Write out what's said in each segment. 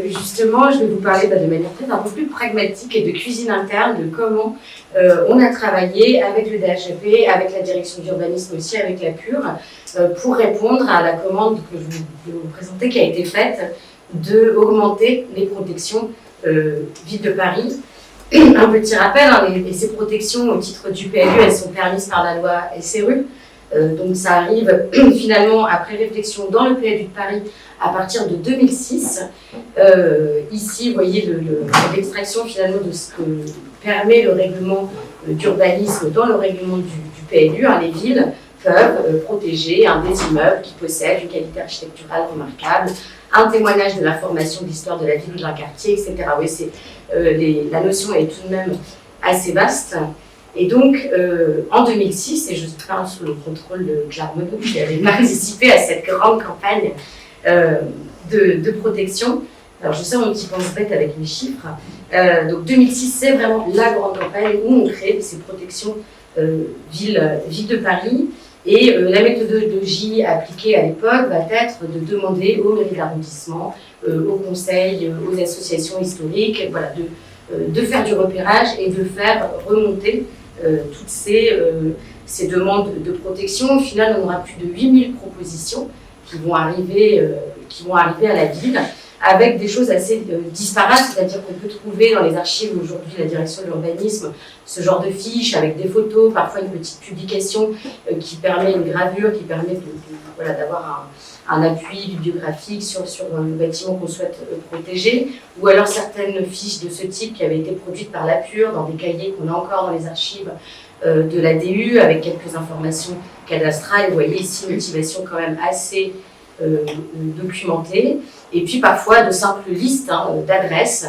Justement, je vais vous parler de manière peut-être un peu plus pragmatique et de cuisine interne, de comment on a travaillé avec le DHAP, avec la direction de l'urbanisme aussi, avec la PUR, pour répondre à la commande que je vais vous présenter, qui a été faite d'augmenter les protections ville de Paris. Un petit rappel, hein, ces protections au titre du PLU, elles sont permises par la loi SRU. Donc ça arrive finalement après réflexion dans le PLU de Paris à partir de 2006. Ici, vous voyez l'extraction finalement de ce que permet le règlement d'urbanisme dans le règlement du PLU. Hein, les villes peuvent protéger des immeubles qui possèdent une qualité architecturale remarquable, un témoignage de la formation de l'histoire de la ville ou d'un quartier, etc. Oui, la notion est tout de même assez vaste. Et donc, en 2006, et je parle sous le contrôle de Claire Monod, qui avait participé à cette grande campagne de protection. Alors, je sais, on s'y pense bête avec les chiffres. Donc, 2006, c'est vraiment la grande campagne où on crée ces protections ville de Paris. Et la méthodologie appliquée à l'époque va être de demander aux mairies d'arrondissement, aux conseils, aux associations historiques, voilà, de faire du repérage et de faire remonter toutes ces demandes de protection. Au final, on aura plus de 8000 propositions qui vont arriver à la ville, avec des choses assez disparates, c'est-à-dire qu'on peut trouver dans les archives aujourd'hui de la direction de l'urbanisme ce genre de fiches avec des photos, parfois une petite publication qui permet une gravure, qui permet d'avoir un appui bibliographique sur le bâtiment qu'on souhaite protéger, ou alors certaines fiches de ce type qui avaient été produites par la PUR dans des cahiers qu'on a encore dans les archives de l'ADU avec quelques informations cadastrales. Vous voyez ici une motivation quand même assez documentée, et puis parfois de simples listes d'adresses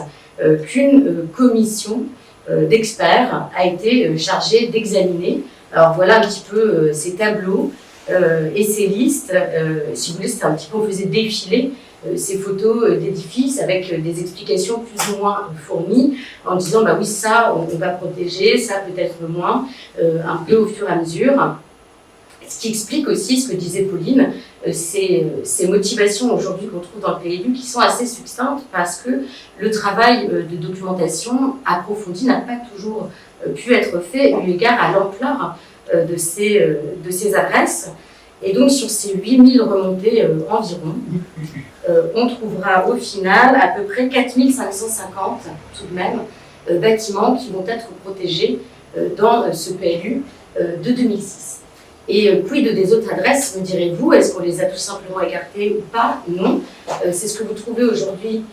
qu'une commission d'experts a été chargée d'examiner. Alors voilà un petit peu ces tableaux et ces listes. Si vous voulez, c'était un petit peu, on faisait défiler ces photos d'édifices avec des explications plus ou moins fournies en disant bah oui, ça on va protéger, ça peut-être moins, un peu au fur et à mesure. Ce qui explique aussi ce que disait Pauline, ces motivations aujourd'hui qu'on trouve dans le PLU qui sont assez succinctes parce que le travail de documentation approfondi n'a pas toujours pu être fait eu égard à l'ampleur de ces adresses. Et donc sur ces 8000 remontées environ, on trouvera au final à peu près 4550 tout de même bâtiments qui vont être protégés dans ce PLU de 2006. Et quid des autres adresses, me direz-vous? Est-ce qu'on les a tout simplement écartées ou pas? Non. C'est ce que vous trouvez aujourd'hui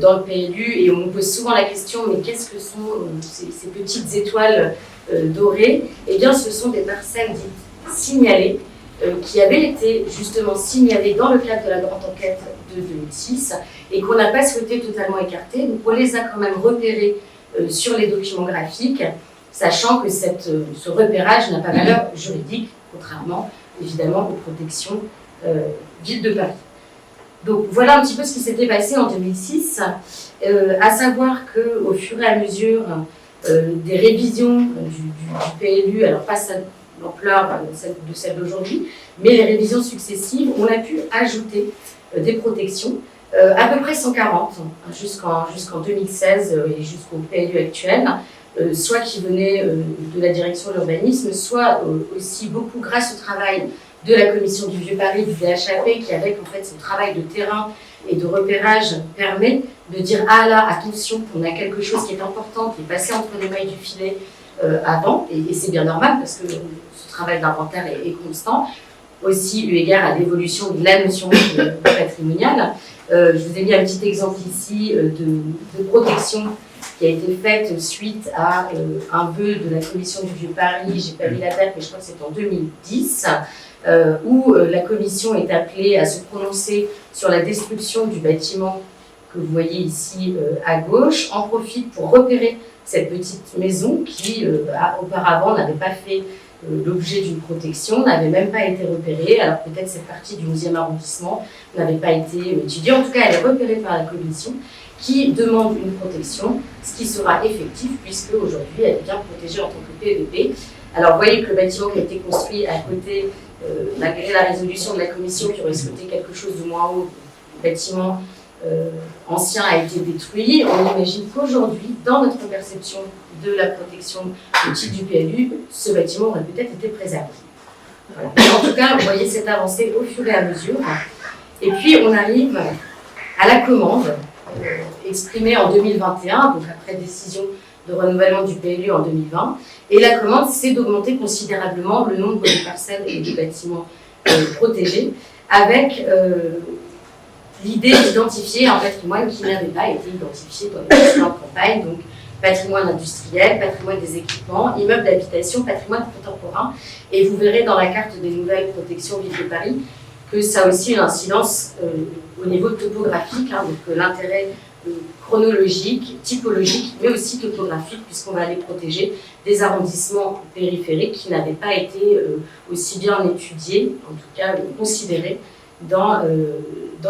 dans le PLU, et on me pose souvent la question, mais qu'est-ce que sont ces petites étoiles dorées? Eh bien, ce sont des parcelles dites signalées, qui avaient été justement signalées dans le cadre de la grande enquête de 2006, et qu'on n'a pas souhaité totalement écarter. Donc on les a quand même repérées sur les documents graphiques, sachant que ce repérage n'a pas valeur juridique, contrairement évidemment aux protections ville de Paris. Donc voilà un petit peu ce qui s'était passé en 2006, à savoir qu'au fur et à mesure des révisions du PLU, alors pas l'ampleur de celle d'aujourd'hui, mais les révisions successives, on a pu ajouter des protections, à peu près 140 jusqu'en 2016 et jusqu'au PLU actuel, soit qui venaient de la direction de l'urbanisme, soit aussi beaucoup grâce au travail de la commission du Vieux Paris, du DHAP, qui avec en fait ce travail de terrain et de repérage permet de dire ah là, attention, on a quelque chose qui est important, qui est passé entre les mailles du filet avant, et c'est bien normal parce que ce travail d'inventaire est constant, aussi eu égard à l'évolution de la notion patrimoniale. Je vous ai mis un petit exemple ici de protection qui a été faite suite à un vœu de la commission du Vieux Paris, j'ai pas mis la date, mais je crois que c'est en 2010, où la commission est appelée à se prononcer sur la destruction du bâtiment que vous voyez ici à gauche, en profite pour repérer cette petite maison qui, auparavant, n'avait pas fait l'objet d'une protection, n'avait même pas été repérée, alors peut-être cette partie du 11e arrondissement n'avait pas été étudiée, en tout cas elle est repérée par la commission, qui demande une protection, ce qui sera effectif puisque aujourd'hui elle est bien protégée en tant que PEP. Alors vous voyez que le bâtiment qui a été construit à côté, malgré la résolution de la commission qui aurait souhaité quelque chose de moins haut, le bâtiment ancien a été détruit. On imagine qu'aujourd'hui, dans notre perception de la protection au titre du PLU, ce bâtiment aurait peut-être été préservé. Voilà. En tout cas, vous voyez cette avancée au fur et à mesure. Et puis, on arrive à la commande, exprimée en 2021, donc après décision de renouvellement du PLU en 2020. Et la commande, c'est d'augmenter considérablement le nombre de parcelles et de bâtiments protégés, avec l'idée d'identifier un patrimoine qui n'avait pas été identifié dans les précédentes campagnes, donc patrimoine industriel, patrimoine des équipements, immeubles d'habitation, patrimoine contemporain. Et vous verrez dans la carte des nouvelles protections Ville de Paris que ça a aussi une incidence au niveau topographique, donc l'intérêt chronologique, typologique, mais aussi topographique, puisqu'on va aller protéger des arrondissements périphériques qui n'avaient pas été aussi bien étudiés, en tout cas considérés, dans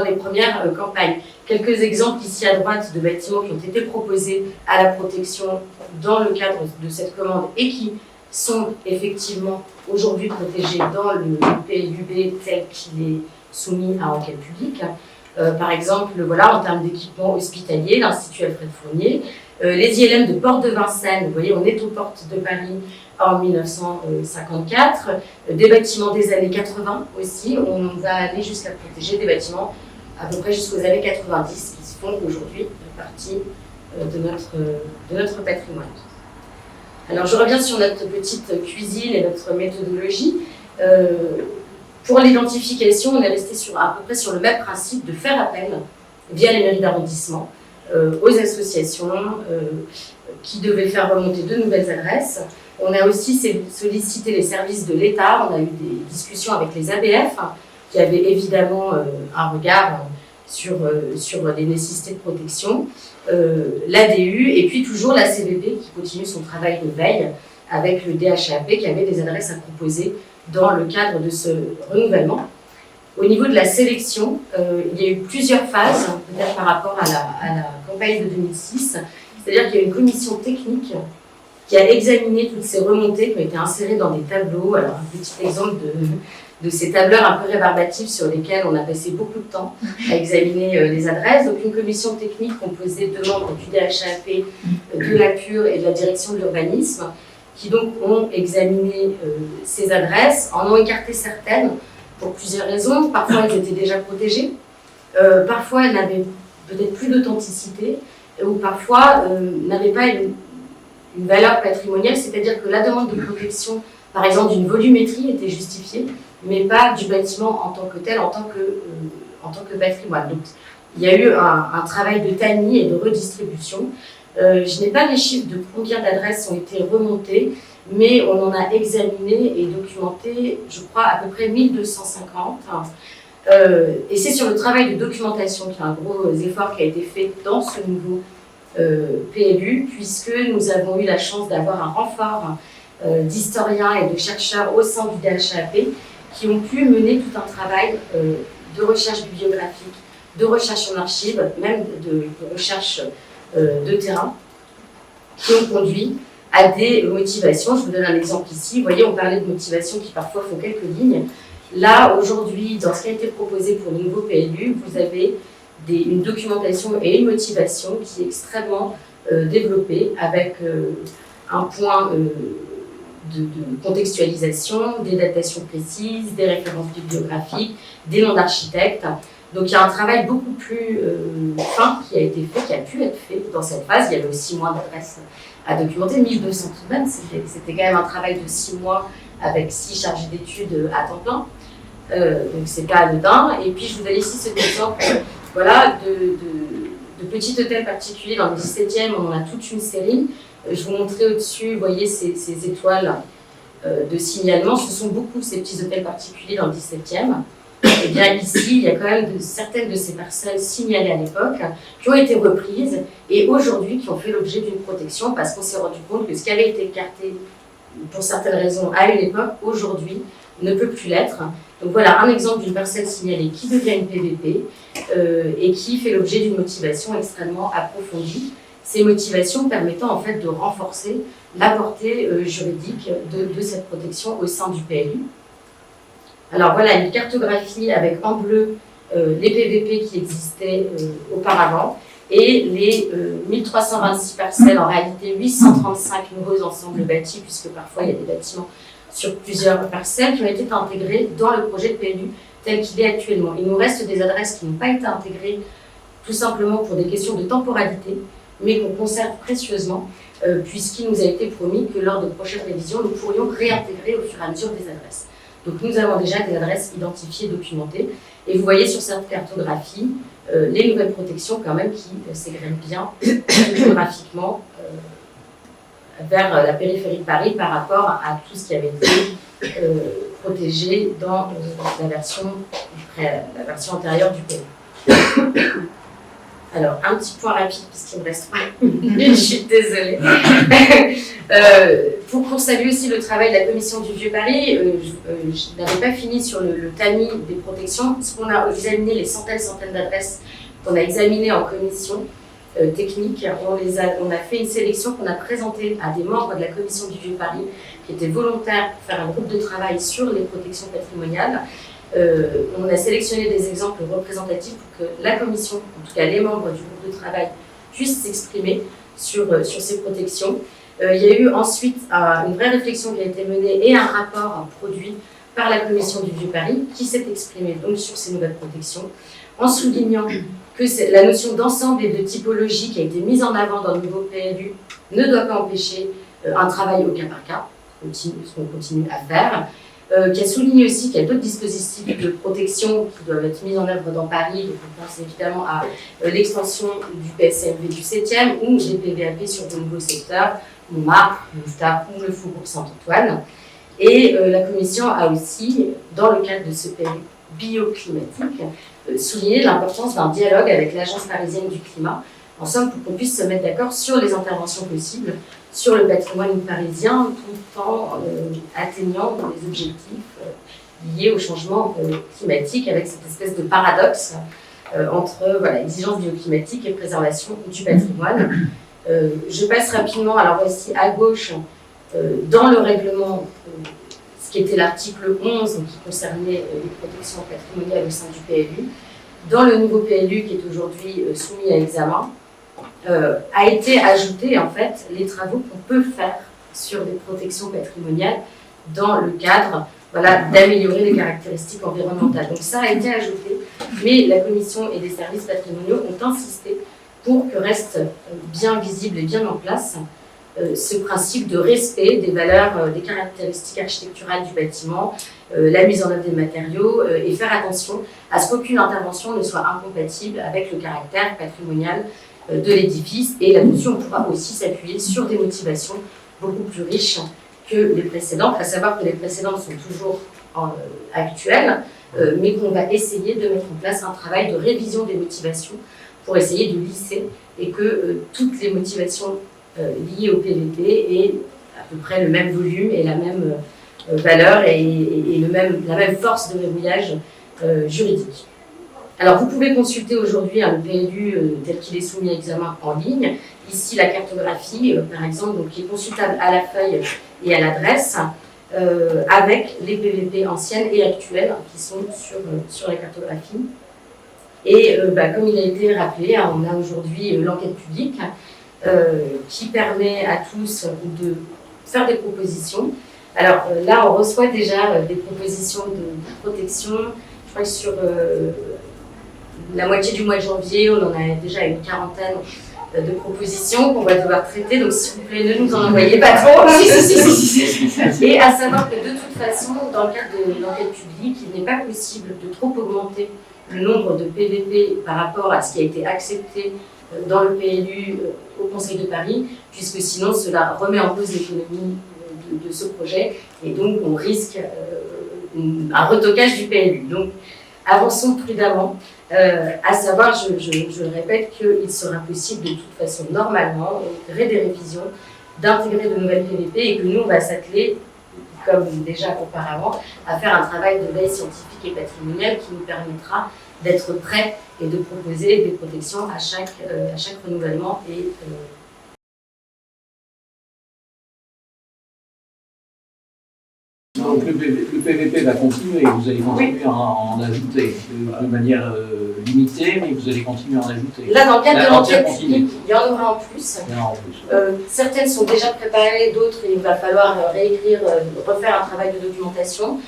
les premières campagnes. Quelques exemples ici à droite de bâtiments qui ont été proposés à la protection dans le cadre de cette commande et qui sont effectivement aujourd'hui protégés dans le PLUB tel qu'il est soumis à enquête publique. Par exemple, voilà, en termes d'équipements hospitaliers, l'Institut Alfred Fournier, les ILM de Porte de Vincennes, vous voyez, on est aux portes de Paris en 1954, des bâtiments des années 80 aussi, on va aller jusqu'à protéger des bâtiments à peu près jusqu'aux années 90 qui font aujourd'hui partie de notre patrimoine. Alors je reviens sur notre petite cuisine et notre méthodologie. Pour l'identification, on est resté à peu près sur le même principe de faire appel via les mairies d'arrondissement aux associations qui devaient faire remonter de nouvelles adresses. On a aussi sollicité les services de l'État, on a eu des discussions avec les ABF qui avaient évidemment un regard sur les nécessités de protection, l'ADU et puis toujours la CVP qui continue son travail de veille avec le DHAP qui avait des adresses à proposer dans le cadre de ce renouvellement. Au niveau de la sélection, il y a eu plusieurs phases, peut-être par rapport à la campagne de 2006, c'est-à-dire qu'il y a une commission technique qui a examiné toutes ces remontées qui ont été insérées dans des tableaux. Alors, un petit exemple de ces tableurs un peu rébarbatifs sur lesquels on a passé beaucoup de temps à examiner les adresses. Donc, une commission technique composée de membres du DHAP, de la PUR et de la direction de l'urbanisme, qui donc ont examiné ces adresses, en ont écarté certaines pour plusieurs raisons. Parfois, elles étaient déjà protégées, parfois, elles n'avaient peut-être plus d'authenticité, ou parfois n'avaient pas une valeur patrimoniale, c'est-à-dire que la demande de protection, par exemple, d'une volumétrie était justifiée, mais pas du bâtiment en tant que tel, en tant que patrimoine. Donc, il y a eu un travail de tamis et de redistribution. Je n'ai pas les chiffres de combien d'adresses ont été remontées, mais on en a examiné et documenté, je crois, à peu près 1250. Et c'est sur le travail de documentation qu'il y a un gros effort qui a été fait dans ce nouveau PLU, puisque nous avons eu la chance d'avoir un renfort d'historiens et de chercheurs au sein du DHAP qui ont pu mener tout un travail de recherche bibliographique, de recherche en archives, même de recherche de terrain, qui ont conduit à des motivations. Je vous donne un exemple ici. Vous voyez, on parlait de motivations qui parfois font quelques lignes. Là, aujourd'hui, dans ce qui a été proposé pour le nouveau PLU, vous avez une documentation et une motivation qui est extrêmement développée, avec un point de contextualisation, des datations précises, des références bibliographiques, des noms d'architectes. Donc il y a un travail beaucoup plus fin qui a été fait, qui a pu être fait dans cette phase. Il y avait aussi moins d'adresses à documenter, 1200 tout de même, c'était quand même un travail de 6 mois avec 6 chargés d'études à temps plein. Donc c'est pas anodin. Et puis je vous donne ici cet exemple voilà, de petits hôtels particuliers dans le 17e, on en a toute une série. Je vous montrais au-dessus, vous voyez ces étoiles de signalement. Ce sont beaucoup ces petits hôtels particuliers dans le 17e. Et bien ici, il y a quand même certaines de ces parcelles signalées à l'époque qui ont été reprises et aujourd'hui qui ont fait l'objet d'une protection parce qu'on s'est rendu compte que ce qui avait été écarté pour certaines raisons à une époque, aujourd'hui, ne peut plus l'être. Donc voilà un exemple d'une parcelle signalée qui devient une PVP et qui fait l'objet d'une motivation extrêmement approfondie. Ces motivations permettant en fait de renforcer la portée juridique de cette protection au sein du PLU. Alors voilà une cartographie avec en bleu les PVP qui existaient auparavant et les 1326 parcelles, en réalité 835 nouveaux ensembles bâtis, puisque parfois il y a des bâtiments sur plusieurs parcelles qui ont été intégrées dans le projet de PLU tel qu'il est actuellement. Il nous reste des adresses qui n'ont pas été intégrées tout simplement pour des questions de temporalité, mais qu'on conserve précieusement, puisqu'il nous a été promis que lors de prochaines révisions, nous pourrions réintégrer au fur et à mesure des adresses. Donc nous avons déjà des adresses identifiées, documentées, et vous voyez sur cette cartographie les nouvelles protections quand même qui s'égrènent bien géographiquement vers la périphérie de Paris par rapport à tout ce qui avait été protégé dans la version antérieure du pays. Alors, un petit point rapide, puisqu'il me reste 3 minutes, je suis désolée. Pour saluer aussi le travail de la commission du Vieux-Paris, je n'avais pas fini sur le tamis des protections, puisqu'on a examiné les centaines d'adresses qu'on a examinées en commission technique. On a fait une sélection qu'on a présentée à des membres de la commission du Vieux-Paris, qui étaient volontaires pour faire un groupe de travail sur les protections patrimoniales. On a sélectionné des exemples représentatifs pour que la commission, en tout cas les membres du groupe de travail, puissent s'exprimer sur ces protections. Il y a eu ensuite une vraie réflexion qui a été menée et un rapport produit par la commission du Vieux-Paris qui s'est exprimé donc sur ces nouvelles protections, en soulignant que la notion d'ensemble et de typologie qui a été mise en avant dans le nouveau PLU ne doit pas empêcher un travail au cas par cas, ce qu'on continue à faire. Qui a souligné aussi qu'il y a d'autres dispositifs de protection qui doivent être mis en œuvre dans Paris. Donc on pense évidemment à l'extension du PSMV du 7e ou des PVAP sur de nouveaux secteurs, Montmartre, Mouffetard ou le Faubourg Saint-Antoine. Et la Commission a aussi, dans le cadre de ce PLU bioclimatique, souligné l'importance d'un dialogue avec l'Agence parisienne du climat, en somme pour qu'on puisse se mettre d'accord sur les interventions possibles sur le patrimoine parisien tout en atteignant les objectifs liés au changement climatique avec cette espèce de paradoxe entre exigence bioclimatique et préservation du patrimoine. Je passe rapidement, alors voici à gauche, dans le règlement, ce qui était l'article 11 qui concernait les protections patrimoniales au sein du PLU. Dans le nouveau PLU qui est aujourd'hui soumis à examen, a été ajouté en fait les travaux qu'on peut faire sur des protections patrimoniales dans le cadre d'améliorer les caractéristiques environnementales. Donc ça a été ajouté, mais la commission et les services patrimoniaux ont insisté pour que reste bien visible et bien en place ce principe de respect des valeurs, des caractéristiques architecturales du bâtiment, la mise en œuvre des matériaux et faire attention à ce qu'aucune intervention ne soit incompatible avec le caractère patrimonial de l'édifice, et là-dessus on pourra aussi s'appuyer sur des motivations beaucoup plus riches que les précédentes, à savoir que les précédentes sont toujours actuelles, mais qu'on va essayer de mettre en place un travail de révision des motivations pour essayer de lisser et que toutes les motivations liées au PVP aient à peu près le même volume et la même valeur et la même force de verrouillage juridique. Alors, vous pouvez consulter aujourd'hui le PLU tel qu'il est soumis à examen en ligne. Ici, la cartographie, par exemple, donc, qui est consultable à la feuille et à l'adresse, avec les PVP anciennes et actuelles qui sont sur la cartographie. Et comme il a été rappelé, on a aujourd'hui l'enquête publique qui permet à tous de faire des propositions. Alors là, on reçoit déjà des propositions de protection. Je crois que sur la moitié du mois de janvier, on en a déjà une quarantaine de propositions qu'on va devoir traiter. Donc, s'il vous plaît, ne nous en envoyez pas trop. Et à savoir que de toute façon, dans le cadre de l'enquête publique, il n'est pas possible de trop augmenter le nombre de PVP par rapport à ce qui a été accepté dans le PLU au Conseil de Paris, puisque sinon cela remet en cause l'économie de ce projet et donc on risque un retocage du PLU. Donc avançons prudemment, à savoir, je répète qu'il sera possible de toute façon normalement, au gré des révisions, d'intégrer de nouvelles PVP et que nous on va s'atteler, comme déjà auparavant, à faire un travail de veille scientifique et patrimoniale qui nous permettra d'être prêts et de proposer des protections à chaque renouvellement et Donc le PVP va continuer, vous allez continuer à en ajouter de manière limitée, mais vous allez continuer à en ajouter. Là, dans le cadre de l'enquête, il y en aura en plus. Il y en aura en plus. Certaines sont déjà préparées, d'autres, il va falloir réécrire, refaire un travail de documentation.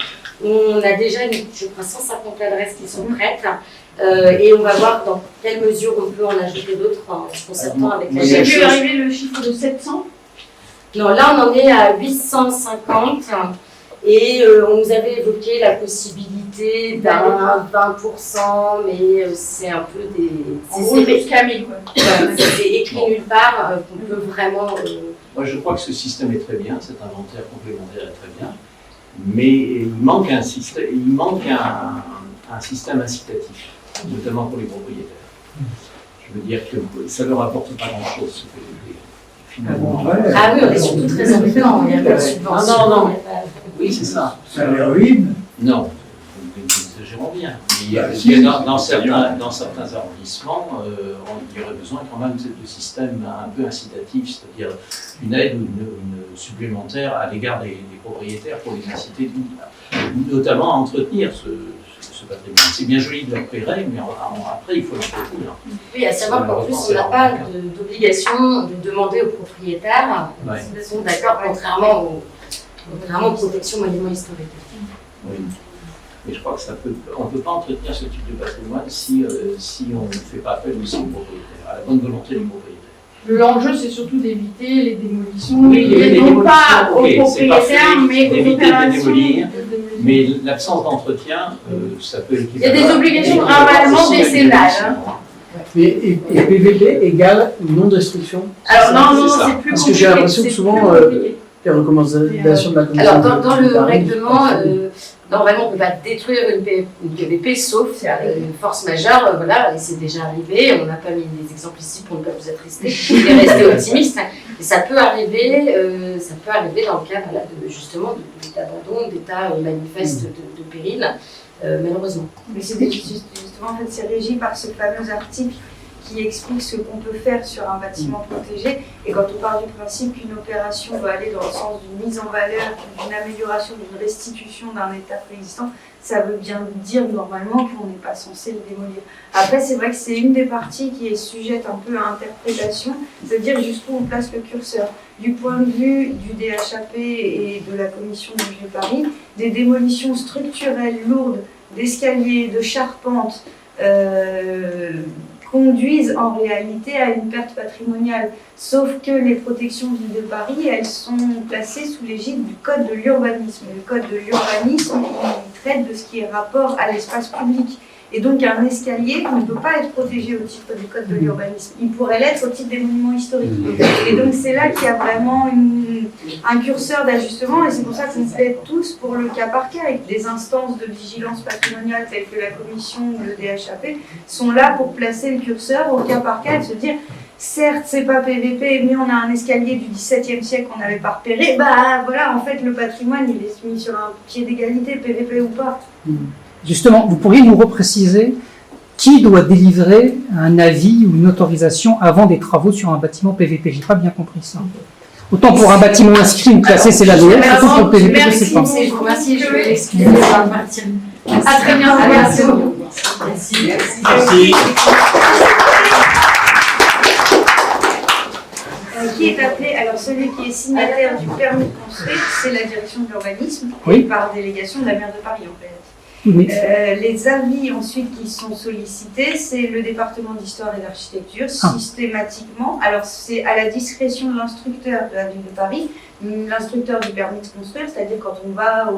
On a déjà, je crois, 150 adresses qui sont prêtes. Et on va voir dans quelle mesure on peut en ajouter d'autres en se concertant avec la Vous avez vu arriver le chiffre de 700? Non, là on en est à 850 et on nous avait évoqué la possibilité d'un 20%, mais c'est un peu des... En gros, jusqu'à 1000, quoi. C'est écrit nulle part qu'on peut vraiment... Moi je crois que ce système est très bien, cet inventaire complémentaire est très bien, mais il manque un système incitatif, notamment pour les propriétaires. Je veux dire que ça ne leur apporte pas grand-chose, ce PVP. Finalement. Ah oui, on est surtout très embêtant, il n'y a pas de subvention. Non. Oui, c'est ça. Ça les ruine. Non, nous exagérons bien. Dans certains arrondissements, il y aurait besoin quand même de systèmes un peu incitatifs, c'est-à-dire une aide ou une supplémentaire à l'égard des propriétaires pour les inciter, notamment à entretenir ce patrimoine. C'est bien joli de l'opérer, mais après il faut l'entretenir. Oui, à savoir qu'en plus on n'a pas d'obligation de demander aux propriétaires s'ils sont d'accord, contrairement aux protections monuments historiques. Oui. Mais je crois que on ne peut pas entretenir ce type de patrimoine si on ne fait pas appel aussi aux propriétaires, à la bonne volonté des propriétaires. L'enjeu, c'est surtout d'éviter les démolitions, non pas aux propriétaires, mais aux opérations. Mais l'absence d'entretien, ça peut équivaler. Il y a des obligations de ravalement décennales. Et PVP égale non-destruction. Alors non, c'est plus compliqué. Parce que j'ai l'impression que souvent, les recommandations de la commission. Alors dans le règlement, normalement on ne peut pas détruire une PVP sauf force majeure, voilà, et c'est déjà arrivé. On n'a pas mis des exemples ici pour ne pas vous attrister et rester optimiste. Et ça peut arriver dans le cadre justement d'état d'abandon, d'état manifeste de péril, malheureusement. Mais c'est justement, en fait, c'est régi par ce fameux article qui explique ce qu'on peut faire sur un bâtiment protégé. Et quand on part du principe qu'une opération doit aller dans le sens d'une mise en valeur, d'une amélioration, d'une restitution d'un état préexistant, ça veut bien dire normalement qu'on n'est pas censé le démolir. Après, c'est vrai que c'est une des parties qui est sujette un peu à interprétation, c'est-à-dire jusqu'où on place le curseur. Du point de vue du DHAP et de la commission du Vieux Paris, des démolitions structurelles lourdes, d'escaliers, de charpentes, conduisent en réalité à une perte patrimoniale. Sauf que les protections Ville de Paris, elles sont placées sous l'égide du Code de l'urbanisme. Le Code de l'urbanisme, il traite de ce qui est rapport à l'espace public. Et donc un escalier ne peut pas être protégé au titre du Code de l'urbanisme. Il pourrait l'être au titre des monuments historiques. Et donc c'est là qu'il y a vraiment un curseur d'ajustement, et c'est pour ça qu'on plaide tous pour le cas par cas, avec des instances de vigilance patrimoniale telles que la commission ou le DHAP sont là pour placer le curseur au cas par cas et se dire certes c'est pas PVP, mais on a un escalier du XVIIe siècle qu'on n'avait pas repéré, bah voilà, en fait le patrimoine il est mis sur un pied d'égalité, PVP ou pas. Justement, vous pourriez nous repréciser qui doit délivrer un avis ou une autorisation avant des travaux sur un bâtiment PVP? J'ai pas bien compris ça. Autant pour un bâtiment inscrit ou classé, c'est l'ADF, autant pour le PVP, je sais pas. Je vous remercie, je vais excuser, on va partir. À très bientôt. Merci. Merci. Qui est appelé, alors celui qui est signataire du permis de construire, c'est la direction de l'urbanisme, Oui. par délégation de la maire de Paris en fait. Oui. Les avis ensuite qui sont sollicités, c'est le département d'histoire et d'architecture, systématiquement. Alors c'est à la discrétion de l'instructeur de la ville de Paris, l'instructeur du permis de construire, c'est-à-dire quand on va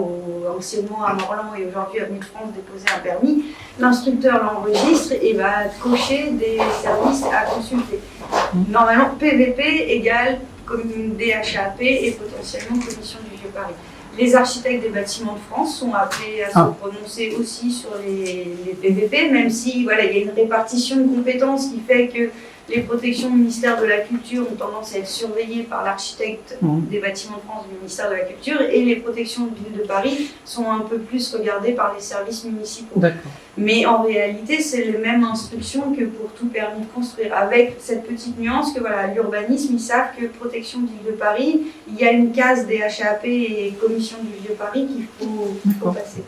anciennement à Morlan et aujourd'hui à Avenue de France déposer un permis, l'instructeur l'enregistre et va cocher des services à consulter. Normalement, PVP égale DHAP et potentiellement Commission du Vieux Paris. Les architectes des bâtiments de France sont appelés à se prononcer aussi sur les PVP, même si voilà, il y a une répartition de compétences qui fait que les protections du ministère de la Culture ont tendance à être surveillées par l'architecte des bâtiments de France du ministère de la Culture, et les protections de Ville de Paris sont un peu plus regardées par les services municipaux. D'accord. Mais en réalité, c'est les mêmes instructions que pour tout permis de construire, avec cette petite nuance que voilà, l'urbanisme, ils savent que protection de Ville de Paris, il y a une case des HAP et commission du Vieux Paris qu'il faut passer.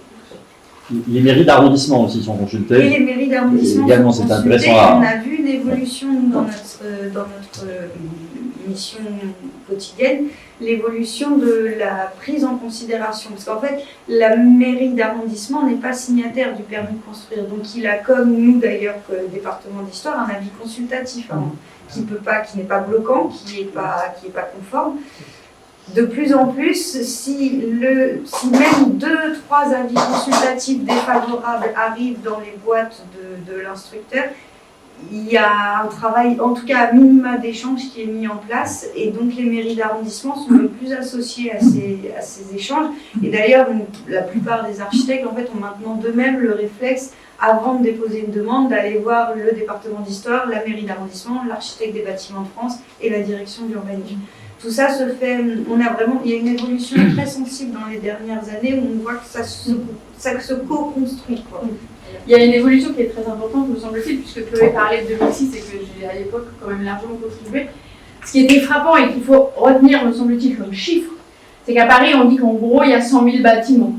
Les mairies d'arrondissement aussi sont consultées. Et les mairies d'arrondissement également, sont c'est consultées. intéressant. On a vu une évolution dans notre mission quotidienne, l'évolution de la prise en considération. Parce qu'en fait, la mairie d'arrondissement n'est pas signataire du permis de construire. Donc il a, comme nous d'ailleurs, que le département d'histoire, un avis consultatif, qui n'est pas bloquant, qui est pas conforme. De plus en plus, si même 2-3 avis consultatifs défavorables arrivent dans les boîtes de l'instructeur, il y a un travail, en tout cas à minima d'échange, qui est mis en place, et donc les mairies d'arrondissement sont le plus associées à ces échanges. Et d'ailleurs, la plupart des architectes en fait, ont maintenant d'eux-mêmes le réflexe, avant de déposer une demande, d'aller voir le département d'histoire, la mairie d'arrondissement, l'architecte des bâtiments de France et la direction de l'urbanisme. Tout ça se fait, il y a une évolution très sensible dans les dernières années où on voit que ça se co-construit. Il y a une évolution qui est très importante, me semble-t-il, puisque Chloé parlait de 2006 et que j'ai à l'époque quand même largement contribué. Ce qui était frappant et qu'il faut retenir, me semble-t-il, comme chiffre, c'est qu'à Paris, on dit qu'en gros, il y a 100 000 bâtiments.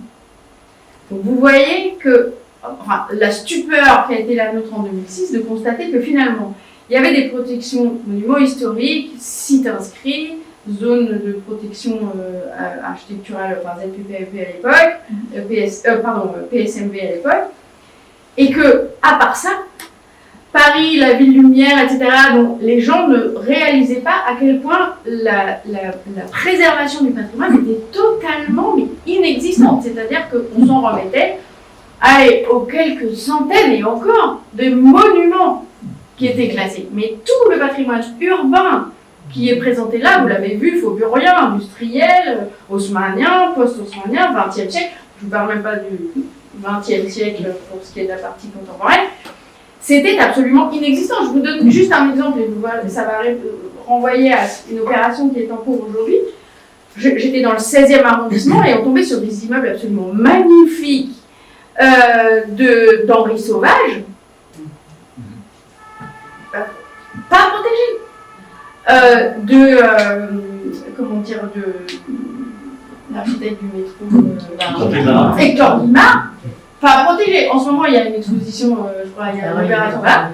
Donc vous voyez que, la stupeur qui a été la nôtre en 2006, de constater que finalement, il y avait des protections monuments historiques, sites inscrits, zone de protection architecturale, ZPPAP à l'époque, PSMV à l'époque, et que, à part ça, Paris, la ville lumière, etc., dont les gens ne réalisaient pas à quel point la préservation du patrimoine était totalement inexistante. C'est-à-dire qu'on s'en remettait aux quelques centaines et encore de monuments qui étaient classés. Mais tout le patrimoine urbain qui est présenté là, vous l'avez vu, fauburien, industriel, haussmannien, post-haussmannien, 20e siècle, je ne vous parle même pas du 20e siècle pour ce qui est de la partie contemporaine, c'était absolument inexistant. Je vous donne juste un exemple, et ça va renvoyer à une opération qui est en cours aujourd'hui. J'étais dans le 16e arrondissement et on tombait sur des immeubles absolument magnifiques d'Henri Sauvage, pas protégés. L'architecte du métro, Hector Guimard, pas protégé. En ce moment, il y a une exposition, je crois, il y a une opération là.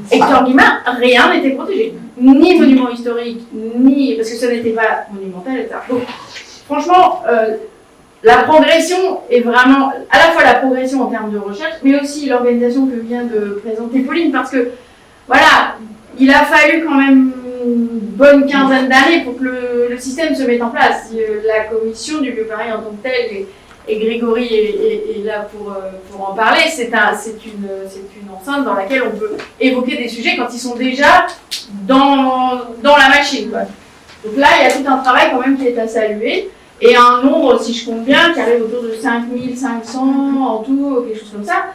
Hector Guimard, rien n'était protégé. Ni monument historique, ni. Parce que ça n'était pas monumental, etc. Donc, franchement, la progression est vraiment. À la fois la progression en termes de recherche, mais aussi l'organisation que vient de présenter Pauline, parce que, voilà, il a fallu quand même une bonne quinzaine d'années pour que le système se mette en place. La commission du Vieux Paris en tant que telle, et Grégory est là pour en parler, c'est une enceinte dans laquelle on peut évoquer des sujets quand ils sont déjà dans la machine, quoi. Donc là, il y a tout un travail quand même qui est à saluer, et un nombre, si je compte bien, qui arrive autour de 5500 en tout, quelque chose comme ça.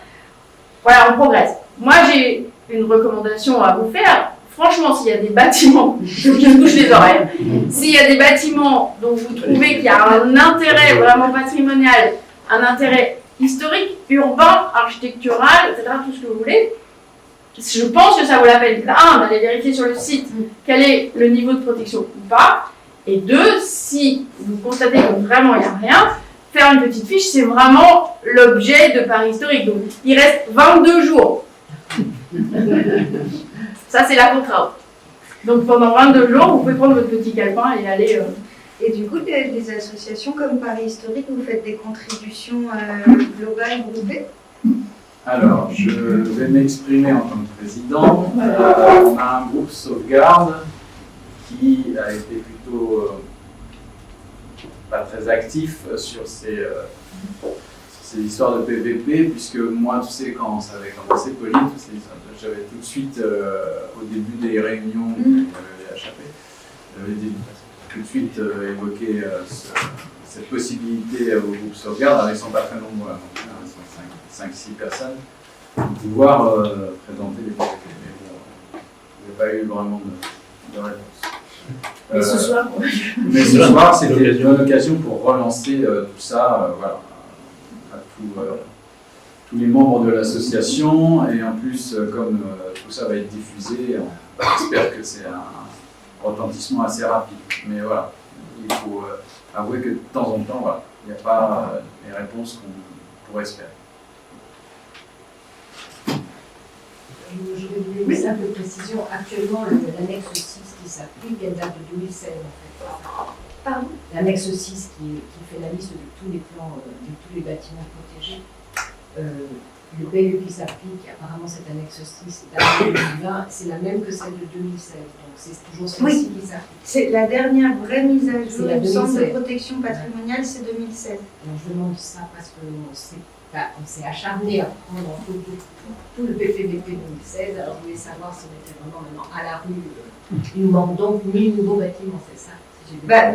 Voilà, on progresse. Moi, j'ai une recommandation à vous faire. Franchement, s'il y a des bâtiments, je me touche les oreilles, s'il y a des bâtiments dont vous trouvez qu'il y a un intérêt vraiment patrimonial, un intérêt historique, urbain, architectural, etc., tout ce que vous voulez, je pense que ça vaut la peine, d'aller vérifier sur le site quel est le niveau de protection ou pas, et 2, si vous constatez que vraiment il n'y a rien, faire une petite fiche, c'est vraiment l'objet de Paris historique. Donc, il reste 22 jours. Ça, c'est la contrainte. Donc, pendant 22 jours, vous pouvez prendre votre petit calepin et aller... Et du coup, des associations comme Paris Historique, vous faites des contributions globales, groupées? Alors, je vais m'exprimer en tant que président. On a un groupe sauvegarde qui a été plutôt pas très actif sur ces histoires de PVP, puisque moi, tu sais, quand ça avait commencé, Pauline, j'avais tout de suite, au début des réunions des HAP, j'avais tout de suite évoqué cette possibilité au groupe sauvegarde, avec son pas très nombreux, 5-6 personnes, de pouvoir présenter les PVP. Mais bon, pas eu vraiment de réponse. Mais ce soir, Mais ce soir, c'était une bonne occasion pour relancer tout ça, voilà, à tous les membres de l'association. Et en plus, comme tout ça va être diffusé, on espère que c'est un retentissement assez rapide. Mais voilà, il faut avouer que de temps en temps, voilà, il n'y a pas les réponses qu'on pourrait espérer. Je vais vous donner une simple précision. Actuellement, l'annexe 6 qui s'applique, elle date de 2016 en fait. Pardon ? L'annexe 6 qui fait la liste de tous les plans, de tous les bâtiments protégés. Le PLU qui s'applique, apparemment cette annexe 6 date de 2020, c'est la même que celle de 2016. Donc c'est toujours celle-ci qui s'applique. C'est la dernière vraie mise à jour la du centre de 2016. protection patrimoniale, c'est 2016. Alors je demande ça parce qu'on s'est acharné à prendre en photo tout le PPBP 2016. Alors je voulais savoir si on était vraiment maintenant à la rue. Il nous manque donc 1000 nouveaux bâtiments, c'est ça?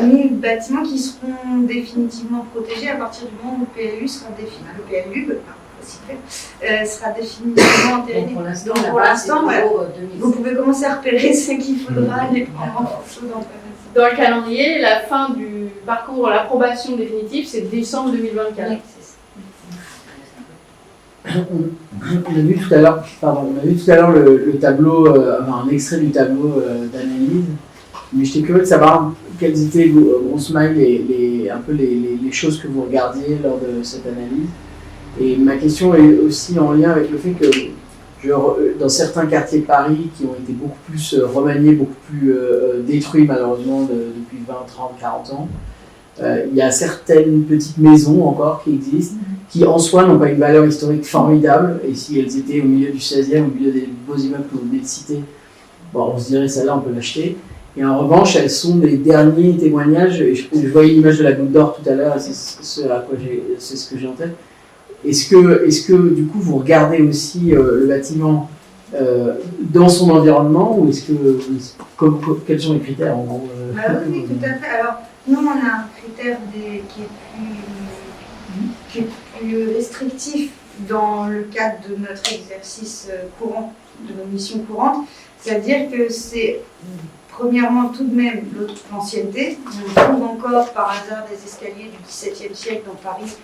1000 bâtiments qui seront définitivement protégés à partir du moment où le PLU sera défini. Le PLU sera définitivement entériné. Donc Pour l'instant, c'est ouais, toujours, vous pouvez commencer à repérer ce qu'il faudra les prendre en photo dans le dans le calendrier, la fin du parcours, l'approbation définitive, c'est décembre 2024. Oui, c'est ça. On a vu tout à l'heure le tableau, un extrait du tableau d'analyse. Mais j'étais curieux de savoir quelles étaient, grosso modo, les choses que vous regardiez lors de cette analyse. Et ma question est aussi en lien avec le fait que dans certains quartiers de Paris qui ont été beaucoup plus remaniés, beaucoup plus détruits malheureusement depuis 20, 30, 40 ans, il y a certaines petites maisons encore qui existent, qui en soi n'ont pas une valeur historique formidable, et si elles étaient au milieu du 16e, au milieu des beaux immeubles que vous venez de citer, bon, on se dirait celle-là on peut l'acheter. Et en revanche, elles sont des derniers témoignages, et je voyais l'image de la Goutte d'Or tout à l'heure, c'est ce que j'ai en tête. Est-ce que du coup vous regardez aussi le bâtiment dans son environnement, ou quels sont les critères en gros Oui, tout à fait. Alors, nous, on a un critère qui est plus restrictif dans le cadre de notre exercice courant, de nos missions courantes, c'est-à-dire que c'est premièrement tout de même l'ancienneté. On trouve encore par hasard des escaliers du XVIIe siècle dans Paris.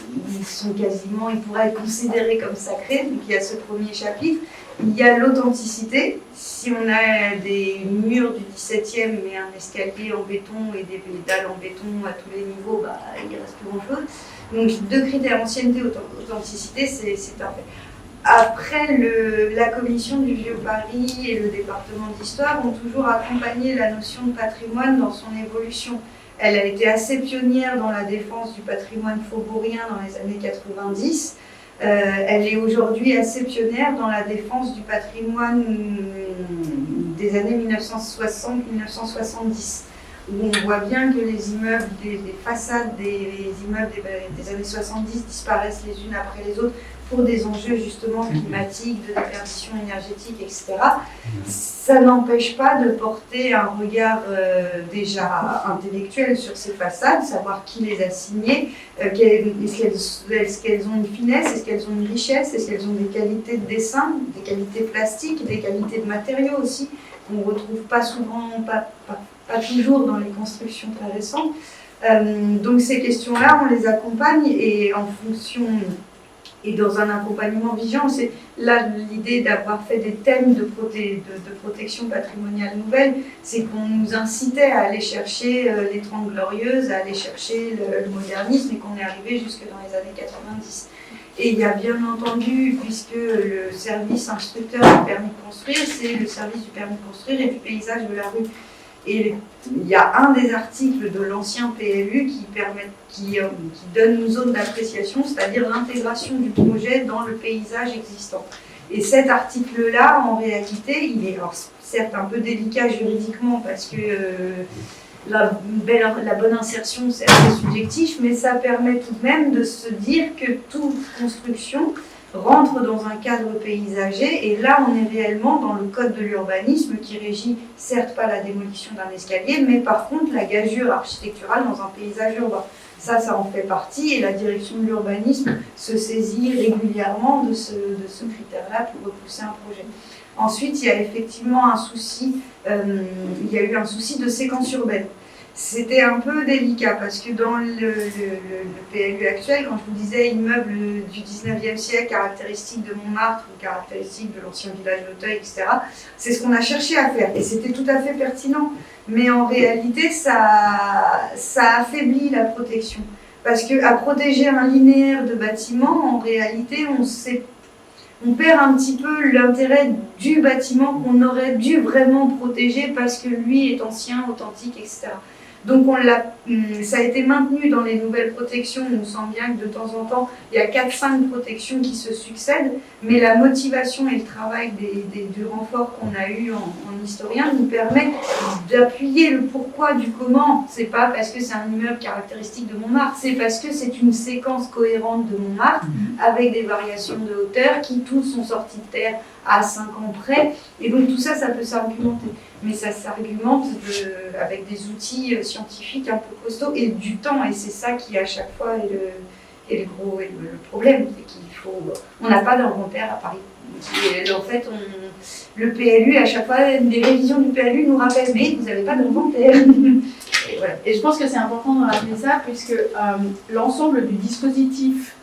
Ils pourraient être considérés comme sacrés, donc il y a ce premier chapitre. Il y a l'authenticité. Si on a des murs du XVIIe, mais un escalier en béton et des dalles en béton à tous les niveaux, il ne reste plus grand-chose. Donc 2 critères, ancienneté, authenticité, c'est un fait. Après, la commission du Vieux Paris et le département d'histoire ont toujours accompagné la notion de patrimoine dans son évolution. Elle a été assez pionnière dans la défense du patrimoine faubourien dans les années 90. Elle est aujourd'hui assez pionnière dans la défense du patrimoine des années 1960-1970, où on voit bien que les immeubles, les façades des immeubles des années 70 disparaissent les unes après les autres pour des enjeux justement climatiques, de déperdition énergétique, etc. Ça n'empêche pas de porter un regard déjà intellectuel sur ces façades, savoir qui les a signées, est-ce qu'elles ont une finesse, est-ce qu'elles ont une richesse, est-ce qu'elles ont des qualités de dessin, des qualités plastiques, des qualités de matériaux aussi, qu'on ne retrouve pas souvent, pas toujours dans les constructions très récentes. Donc ces questions-là, on les accompagne et en fonction... Et dans un accompagnement vigilant, c'est là l'idée d'avoir fait des thèmes de protection patrimoniale nouvelle, c'est qu'on nous incitait à aller chercher les 30 Glorieuses, à aller chercher le modernisme, et qu'on est arrivé jusque dans les années 90. Et il y a bien entendu, puisque le service instructeur du permis de construire, c'est le service du permis de construire et du paysage de la rue. Et il y a un des articles de l'ancien PLU qui donne une zone d'appréciation, c'est-à-dire l'intégration du projet dans le paysage existant. Et cet article-là, en réalité, il est alors, certes un peu délicat juridiquement parce que la bonne insertion, c'est assez subjectif, mais ça permet tout de même de se dire que toute construction rentre dans un cadre paysager, et là on est réellement dans le code de l'urbanisme qui régit certes pas la démolition d'un escalier, mais par contre la gageure architecturale dans un paysage urbain. Ça en fait partie et la direction de l'urbanisme se saisit régulièrement de ce critère-là pour repousser un projet. Ensuite, il y a effectivement un souci, il y a eu un souci de séquence urbaine. C'était un peu délicat parce que dans le PLU actuel, quand je vous disais immeuble du 19e siècle, caractéristique de Montmartre ou caractéristique de l'ancien village d'Auteuil, etc., c'est ce qu'on a cherché à faire et c'était tout à fait pertinent. Mais en réalité, ça affaiblit la protection. Parce qu'à protéger un linéaire de bâtiment, en réalité, on perd un petit peu l'intérêt du bâtiment qu'on aurait dû vraiment protéger parce que lui est ancien, authentique, etc. Donc ça a été maintenu dans les nouvelles protections. On sent bien que de temps en temps, il y a 4-5 protections qui se succèdent, mais la motivation et le travail du renfort qu'on a eu en historien nous permet d'appuyer le pourquoi du comment. C'est pas parce que c'est un immeuble caractéristique de Montmartre, c'est parce que c'est une séquence cohérente de Montmartre avec des variations de hauteur qui tous sont sortis de terre à 5 ans près. Et donc tout ça, ça peut s'argumenter. Mais ça s'argumente avec des outils scientifiques un peu costauds et du temps. Et c'est ça qui, à chaque fois, est le problème. C'est qu'il faut... On n'a pas d'inventaire à Paris. Et en fait, le PLU, à chaque fois, les révisions du PLU nous rappellent « mais vous n'avez pas d'inventaire ». Et voilà. Et je pense que c'est important de rappeler ça, puisque l'ensemble du dispositif,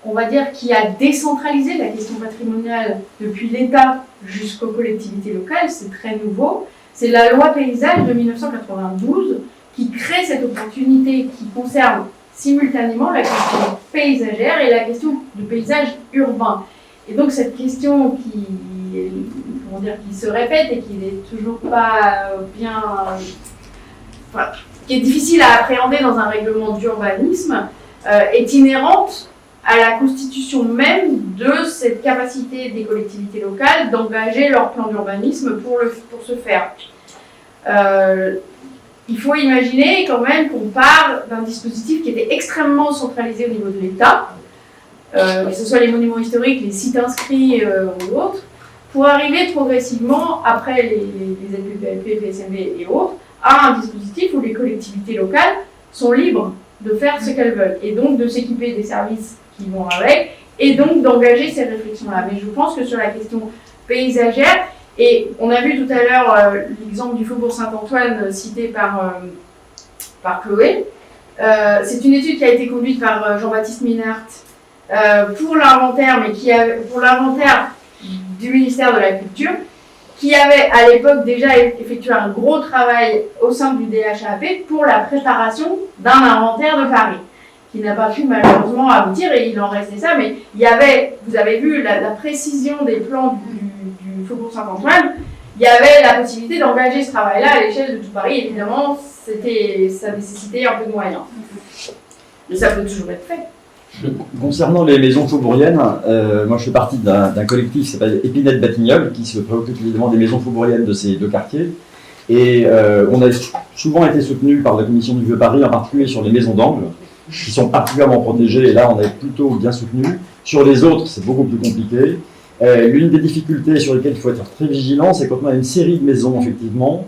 on va dire, qui a décentralisé la question patrimoniale depuis l'État jusqu'aux collectivités locales, c'est très nouveau. C'est la loi paysage de 1992 qui crée cette opportunité qui concerne simultanément la question paysagère et la question du paysage urbain. Et donc cette question qui se répète et qui n'est toujours pas bien... qui est difficile à appréhender dans un règlement d'urbanisme, est inhérente à la constitution même de cette capacité des collectivités locales d'engager leur plan d'urbanisme pour ce faire. Il faut imaginer quand même qu'on part d'un dispositif qui était extrêmement centralisé au niveau de l'État, que ce soit les monuments historiques, les sites inscrits ou autres, pour arriver progressivement, après les ZPPLP, PSMV et autres, à un dispositif où les collectivités locales sont libres de faire ce qu'elles veulent, et donc de s'équiper des services qui vont avec, et donc d'engager ces réflexions-là. Mais je pense que sur la question paysagère, et on a vu tout à l'heure l'exemple du Faubourg Saint-Antoine cité par Chloé, c'est une étude qui a été conduite par Jean-Baptiste Minart pour l'inventaire, pour l'inventaire du ministère de la Culture, qui avait à l'époque déjà effectué un gros travail au sein du DHAP pour la préparation d'un inventaire de Paris, qui n'a pas pu malheureusement aboutir, et il en restait ça, mais il y avait, vous avez vu la précision des plans du Faubourg Saint-Antoine, il y avait la possibilité d'engager ce travail-là à l'échelle de tout Paris. Évidemment, ça nécessitait un peu de moyens. Mais ça peut toujours être fait. Concernant les maisons faubouriennes, moi je fais partie d'un collectif qui s'appelle Épinette Batignolles, qui se préoccupe évidemment des maisons faubouriennes de ces deux quartiers. Et on a souvent été soutenu par la commission du Vieux-Paris, en particulier sur les maisons d'angle, qui sont particulièrement protégées, et là on est plutôt bien soutenu. Sur les autres, c'est beaucoup plus compliqué. L'une des difficultés sur lesquelles il faut être très vigilant, c'est quand on a une série de maisons, effectivement,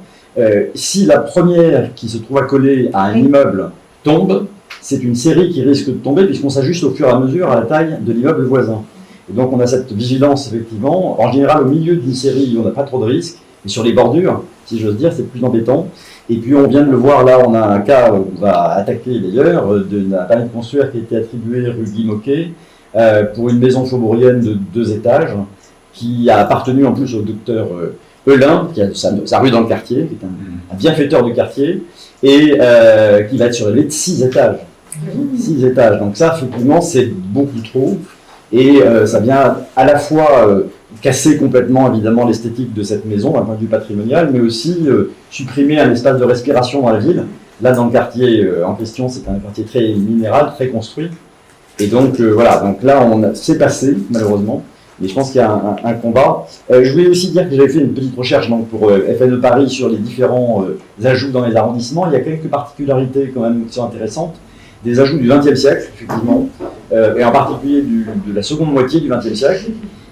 si la première qui se trouve accolée à un immeuble tombe, c'est une série qui risque de tomber puisqu'on s'ajuste au fur et à mesure à la taille de l'immeuble voisin. Et donc on a cette vigilance, effectivement. En général, au milieu d'une série, on n'a pas trop de risques, mais sur les bordures, si j'ose dire, c'est plus embêtant. Et puis on vient de le voir, là on a un cas où on va attaquer d'ailleurs, d'un permis de construire qui a été attribué rue Guy Moquet, pour une maison faubourienne de 2 étages, qui a appartenu en plus au docteur Eulin, qui a sa rue dans le quartier, qui est un bienfaiteur du quartier, et qui va être sur les 6 étages. 6 étages, donc ça effectivement c'est beaucoup trop, et ça vient à la fois casser complètement évidemment l'esthétique de cette maison d'un point de vue patrimonial, mais aussi supprimer un espace de respiration dans la ville. Là dans le quartier en question, c'est un quartier très minéral, très construit. Et donc voilà, donc là c'est passé malheureusement, mais je pense qu'il y a un combat. Je voulais aussi dire que j'avais fait une petite recherche donc, pour FNE Paris sur les différents ajouts dans les arrondissements. Il y a quelques particularités quand même qui sont intéressantes, des ajouts du XXe siècle effectivement, et en particulier de la seconde moitié du XXe siècle.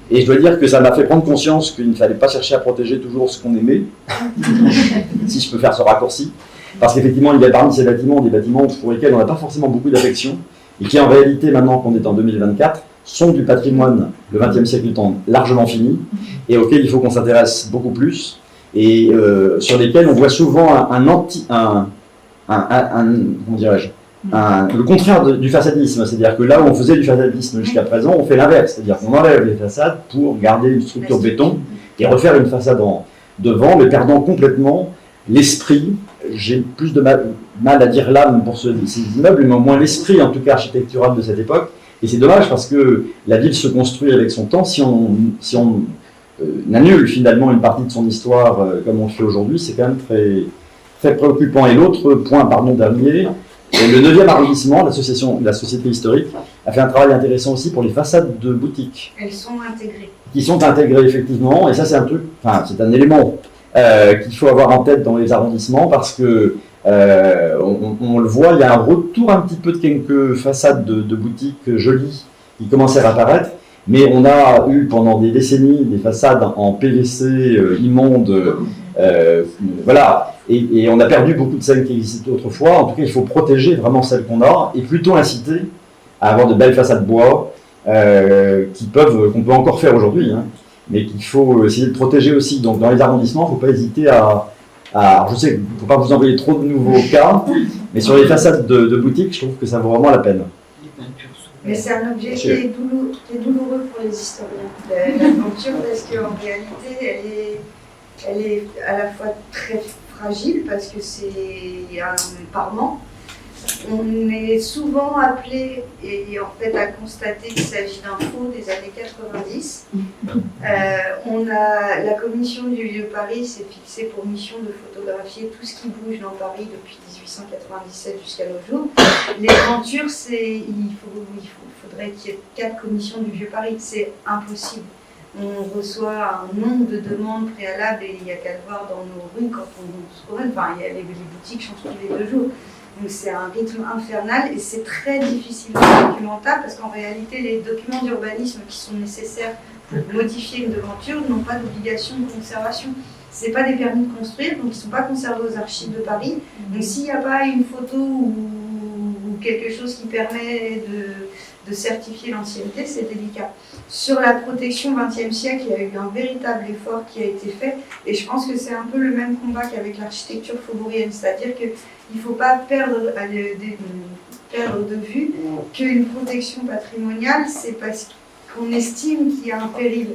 Et je dois dire que ça m'a fait prendre conscience qu'il ne fallait pas chercher à protéger toujours ce qu'on aimait, si je peux faire ce raccourci. Parce qu'effectivement, il y a parmi ces bâtiments des bâtiments pour lesquels on n'a pas forcément beaucoup d'affection, et qui en réalité, maintenant qu'on est en 2024, sont du patrimoine, le XXe siècle étant largement fini, et auxquels il faut qu'on s'intéresse beaucoup plus, et sur lesquels on voit souvent comment dirais-je, le contraire du façadisme. C'est-à-dire que là où on faisait du façadisme jusqu'à présent, on fait l'inverse. C'est-à-dire qu'on enlève les façades pour garder une structure béton et refaire une façade devant, mais perdant complètement l'esprit. J'ai plus de mal à dire l'âme pour ces immeubles, mais au moins l'esprit, en tout cas architectural de cette époque. Et c'est dommage parce que la ville se construit avec son temps. Si on annule finalement une partie de son histoire comme on le fait aujourd'hui, c'est quand même très, très préoccupant. Et l'autre point, dernier, le 9e arrondissement, la Société historique, a fait un travail intéressant aussi pour les façades de boutiques. Elles sont intégrées. Qui sont intégrées effectivement, et ça c'est un élément qu'il faut avoir en tête dans les arrondissements parce que on le voit, il y a un retour un petit peu de quelques façades de boutiques jolies qui commencent à apparaître, mais on a eu pendant des décennies des façades en PVC immondes, voilà, et on a perdu beaucoup de celles qui existaient autrefois. En tout cas, il faut protéger vraiment celles qu'on a et plutôt inciter à avoir de belles façades bois qu'on peut encore faire aujourd'hui, hein, mais qu'il faut essayer de protéger aussi. Donc dans les arrondissements, il ne faut pas hésiter je sais qu'il ne faut pas vous envoyer trop de nouveaux cas, mais sur les façades de boutiques, je trouve que ça vaut vraiment la peine. Mais c'est un objet qui est douloureux pour les historiens, la peinture, parce qu'en réalité, elle est à la fois très fragile, parce que c'est un parement. On est souvent appelé et en fait à constater qu'il s'agit d'un faux des années 90. La commission du Vieux Paris s'est fixée pour mission de photographier tout ce qui bouge dans Paris depuis 1897 jusqu'à nos jours. Les peintures, il faudrait qu'il y ait 4 commissions du Vieux Paris, c'est impossible. On reçoit un nombre de demandes préalables et il n'y a qu'à le voir dans nos rues quand on se promène. Enfin, les boutiques changent tous les 2 jours. Donc c'est un rythme infernal et c'est très difficilement documentable parce qu'en réalité, les documents d'urbanisme qui sont nécessaires pour modifier une devanture n'ont pas d'obligation de conservation. Ce n'est pas des permis de construire, donc ils ne sont pas conservés aux archives de Paris. Donc s'il n'y a pas une photo ou quelque chose qui permet de certifier l'ancienneté, c'est délicat. Sur la protection 20e siècle, il y a eu un véritable effort qui a été fait et je pense que c'est un peu le même combat qu'avec l'architecture faubourienne, c'est-à-dire qu'il ne faut pas perdre de vue qu'une protection patrimoniale, c'est parce qu'on estime qu'il y a un péril.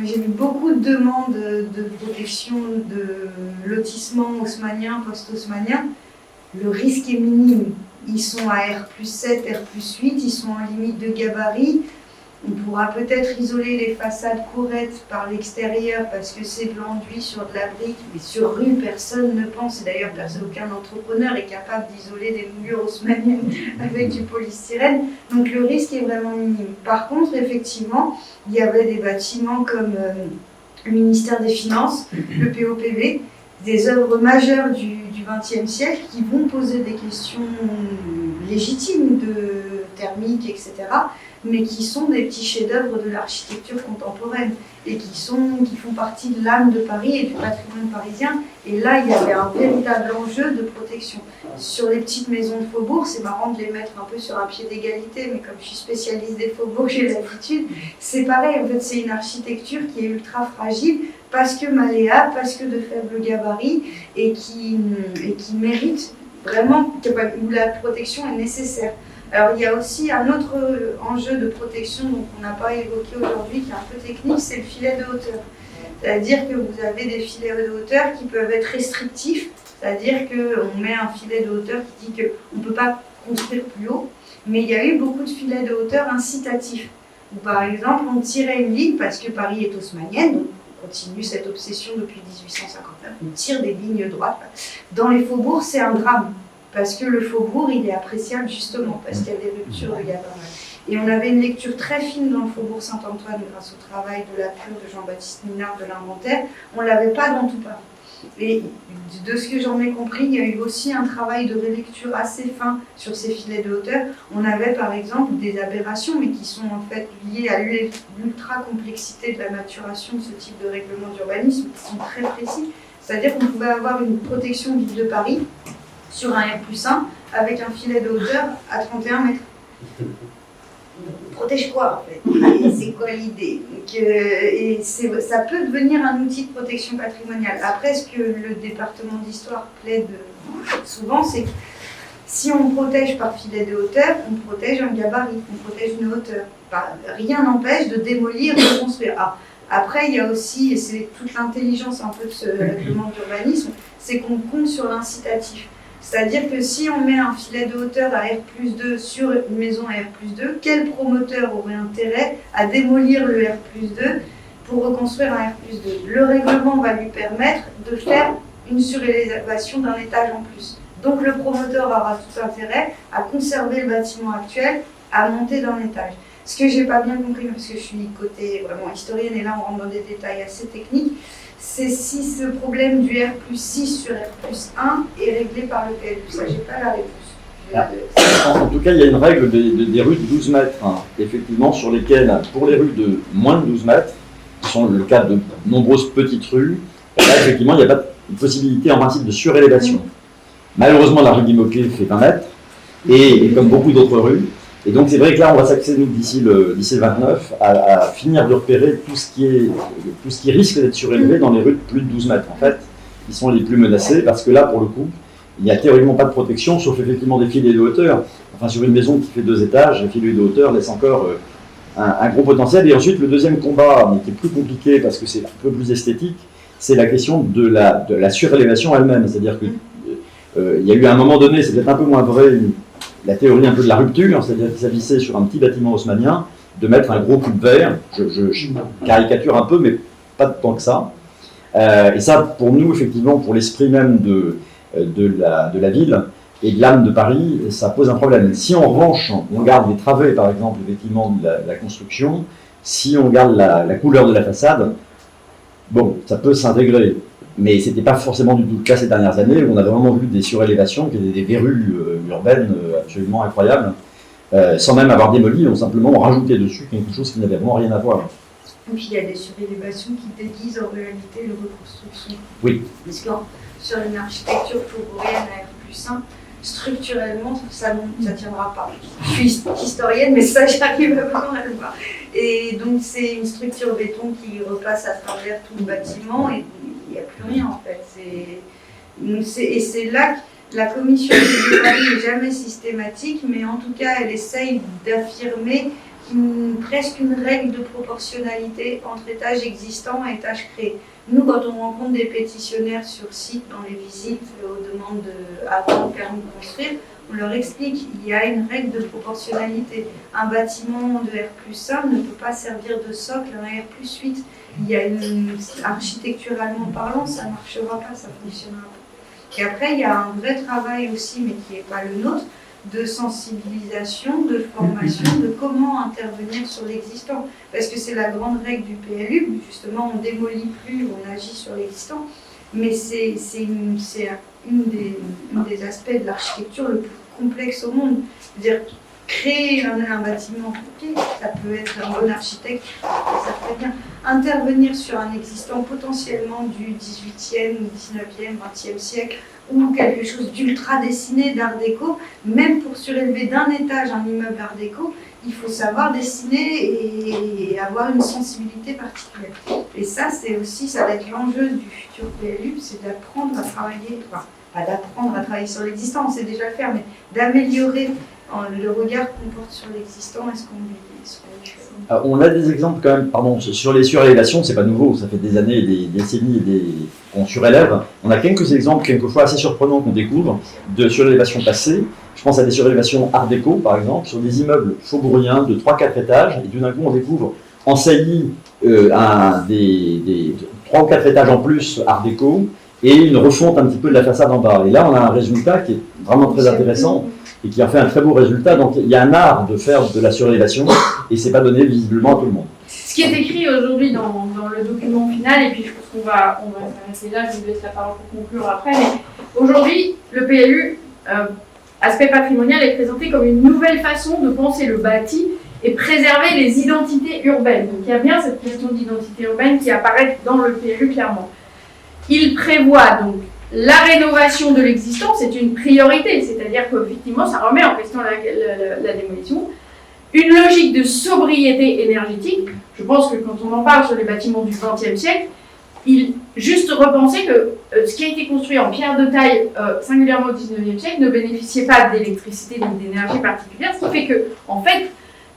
J'ai eu beaucoup de demandes de protection de lotissement haussmannien, post-haussmannien. Le risque est minime. Ils sont à R+7, R+8, ils sont en limite de gabarit. On pourra peut-être isoler les façades courettes par l'extérieur parce que c'est de l'enduit sur de la brique, mais sur rue, personne ne pense, et d'ailleurs aucun entrepreneur est capable d'isoler des moulures haussmanniennes avec du polystyrène, donc le risque est vraiment minime. Par contre, effectivement, il y avait des bâtiments comme le ministère des Finances, le POPV, des œuvres majeures du XXe siècle qui vont poser des questions légitimes de thermique, etc., mais qui sont des petits chefs-d'œuvre de l'architecture contemporaine et qui font partie de l'âme de Paris et du patrimoine parisien. Et là, il y avait un véritable enjeu de protection. Sur les petites maisons de faubourg, c'est marrant de les mettre un peu sur un pied d'égalité, mais comme je suis spécialiste des faubourgs, j'ai l'habitude. C'est pareil, en fait, c'est une architecture qui est ultra fragile parce que malléable, parce que de faible gabarit et qui mérite vraiment, où la protection est nécessaire. Alors il y a aussi un autre enjeu de protection dont on n'a pas évoqué aujourd'hui, qui est un peu technique, c'est le filet de hauteur. C'est-à-dire que vous avez des filets de hauteur qui peuvent être restrictifs, c'est-à-dire qu'on met un filet de hauteur qui dit qu'on ne peut pas construire plus haut, mais il y a eu beaucoup de filets de hauteur incitatifs, où par exemple on tirait une ligne, parce que Paris est haussmannienne, donc on continue cette obsession depuis 1859, on tire des lignes droites. Dans les faubourgs, c'est un drame. Parce que le faubourg, il est appréciable justement, parce qu'il y a des ruptures de gabarit. Et on avait une lecture très fine dans le faubourg Saint-Antoine grâce au travail de Lapure, de Jean-Baptiste Minard, de l'Inventaire. On ne l'avait pas dans tout Paris. Et de ce que j'en ai compris, il y a eu aussi un travail de relecture assez fin sur ces filets de hauteur. On avait par exemple des aberrations, mais qui sont en fait liées à l'ultra-complexité de la maturation de ce type de règlement d'urbanisme, qui sont très précis. C'est-à-dire qu'on pouvait avoir une protection ville de Paris, sur un R+1 avec un filet de hauteur à 31 mètres. Protège quoi en fait? Et c'est quoi l'idée? Ça peut devenir un outil de protection patrimoniale. Après, ce que le département d'histoire plaide souvent, c'est que si on protège par filet de hauteur, on protège un gabarit, on protège une hauteur. Rien n'empêche de démolir, de construire. Après, il y a aussi, et c'est toute l'intelligence un peu de ce règlement d'urbanisme, c'est qu'on compte sur l'incitatif. C'est-à-dire que si on met un filet de hauteur à R+2 sur une maison à R+2, quel promoteur aurait intérêt à démolir le R+2 pour reconstruire un R+2? Le règlement va lui permettre de faire une surélévation d'un étage en plus. Donc le promoteur aura tout intérêt à conserver le bâtiment actuel, à monter d'un étage. Ce que j'ai pas bien compris, parce que je suis côté vraiment historienne et là on rentre dans des détails assez techniques, c'est si ce problème du R+6 sur R+1 est réglé par le PLU. Ça, j'ai pas la réponse. En tout cas, il y a une règle des rues de 12 mètres, hein, effectivement, sur lesquelles, pour les rues de moins de 12 mètres, qui sont le cas de nombreuses petites rues, là, effectivement, il n'y a pas de possibilité en principe de surélévation. Malheureusement, la rue Guimauquet fait 20 mètres, et comme beaucoup d'autres rues. Et donc, c'est vrai que là, on va s'axer, nous, d'ici le 29, à finir de repérer tout ce qui risque d'être surélevé dans les rues de plus de 12 mètres, en fait, qui sont les plus menacées, parce que là, pour le coup, il n'y a théoriquement pas de protection, sauf effectivement des filets de hauteur. Enfin, sur une maison qui fait 2 étages, les filets de hauteur laissent encore un gros potentiel. Et ensuite, le deuxième combat, mais qui est plus compliqué, parce que c'est un peu plus esthétique, c'est la question de la surélévation elle-même. C'est-à-dire que il y a eu à un moment donné, c'est peut-être un peu moins vrai, la théorie un peu de la rupture, c'est-à-dire qu'il s'agissait sur un petit bâtiment haussmannien de mettre un gros coup de verre, je caricature un peu, mais pas tant que ça. Et ça, pour nous, effectivement, pour l'esprit même de la ville et de l'âme de Paris, ça pose un problème. Si en revanche, on garde les travées, par exemple, effectivement, de la construction, si on garde la couleur de la façade, bon, ça peut s'intégrer. Mais ce n'était pas forcément du tout le cas ces dernières années, où on a vraiment vu des surélévations, qui étaient des verrues urbaines absolument incroyables, sans même avoir démoli, on simplement rajouté dessus quelque chose qui n'avait vraiment rien à voir. Et puis il y a des surélévations qui déguisent en réalité le reconstruction. Oui. Parce que sur une architecture faubourienne à R+1, structurellement, ça ne tiendra pas. Je suis historienne, mais ça, j'arrive vraiment à le voir. Et donc c'est une structure béton qui repasse à travers tout le bâtiment, et il n'y a plus rien en fait. Et c'est là que la commission de Paris n'est jamais systématique, mais en tout cas elle essaye d'affirmer presque une règle de proportionnalité entre étages existants et étages créés. Nous, quand on rencontre des pétitionnaires sur site dans les visites aux demandes avant le permis de construire, on leur explique qu'il y a une règle de proportionnalité. Un bâtiment de R+1 ne peut pas servir de socle à un R+8. Il y a architecturalement parlant, ça ne marchera pas, ça ne fonctionnera pas. Et après, il y a un vrai travail aussi, mais qui n'est pas le nôtre, de sensibilisation, de formation, de comment intervenir sur l'existant. Parce que c'est la grande règle du PLU, justement, on ne démolit plus, on agit sur l'existant. Mais c'est une des aspects de l'architecture le plus complexe au monde. C'est-à-dire, créer un bâtiment, ça peut être un bon architecte, ça fait bien. Intervenir sur un existant potentiellement du 18e, 19e, 20e siècle, ou quelque chose d'ultra dessiné d'art déco, même pour surélever d'un étage un immeuble art déco, il faut savoir dessiner et avoir une sensibilité particulière. Et ça, c'est aussi, ça va être l'enjeu du futur PLU, c'est d'apprendre à travailler, enfin, pas d'apprendre à travailler sur l'existant, on sait déjà le faire, mais d'améliorer le regard qu'on porte sur l'existant et ce qu'on lui fait. On a des exemples quand même, pardon, sur les surélévations, c'est pas nouveau, ça fait des années, des décennies qu'on surélève. On a quelques exemples, quelquefois assez surprenants qu'on découvre, de surélévations passées. Je pense à des surélévations art déco, par exemple, sur des immeubles faubouriens de 3-4 étages, et tout d'un coup on découvre en saillie des 3 ou 4 étages en plus art déco, et une refonte un petit peu de la façade en bas. Et là on a un résultat qui est vraiment très intéressant, et qui a fait un très beau résultat. Donc il y a un art de faire de la surélévation, et c'est pas donné visiblement à tout le monde. Ce qui est écrit aujourd'hui dans le document final, et puis je pense qu'on va s'arrêter là, je vous laisse la parole pour conclure après, mais aujourd'hui, le PLU, aspect patrimonial, est présenté comme une nouvelle façon de penser le bâti et préserver les identités urbaines. Donc il y a bien cette question d'identité urbaine qui apparaît dans le PLU clairement. Il prévoit donc la rénovation de l'existant, c'est une priorité, c'est-à-dire qu'effectivement, ça remet en question la démolition. Une logique de sobriété énergétique, je pense que quand on en parle sur les bâtiments du XXe siècle, juste repenser que ce qui a été construit en pierre de taille, singulièrement au XIXe siècle, ne bénéficiait pas d'électricité ni d'énergie particulière, ce qui fait que, en fait,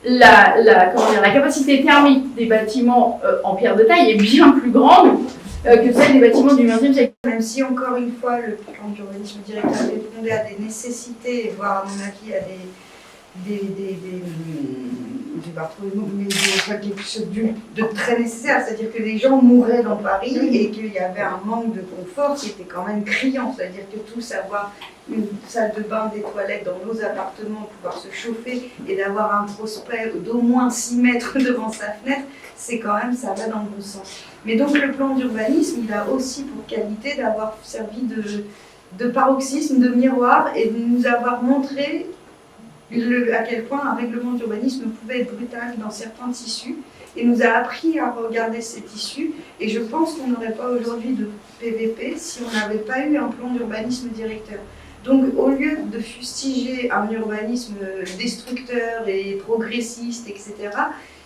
la capacité thermique des bâtiments en pierre de taille est bien plus grande que celle des bâtiments du XXe siècle. Même si, encore une fois, le plan d'urbanisme directeur répondait à des nécessités, voire, à mon avis, à quelque chose de très nécessaire, c'est-à-dire que les gens mouraient dans Paris et qu'il y avait un manque de confort qui était quand même criant, c'est-à-dire que tous avoir une salle de bain, des toilettes dans nos appartements, pouvoir se chauffer et d'avoir un prospect d'au moins 6 mètres devant sa fenêtre, c'est quand même, ça va dans le bon sens. Mais donc le plan d'urbanisme, il a aussi pour qualité d'avoir servi de paroxysme, de miroir et de nous avoir montré à quel point un règlement d'urbanisme pouvait être brutal dans certains tissus et nous a appris à regarder ces tissus. Et je pense qu'on n'aurait pas aujourd'hui de PVP si on n'avait pas eu un plan d'urbanisme directeur. Donc au lieu de fustiger un urbanisme destructeur et progressiste, etc.,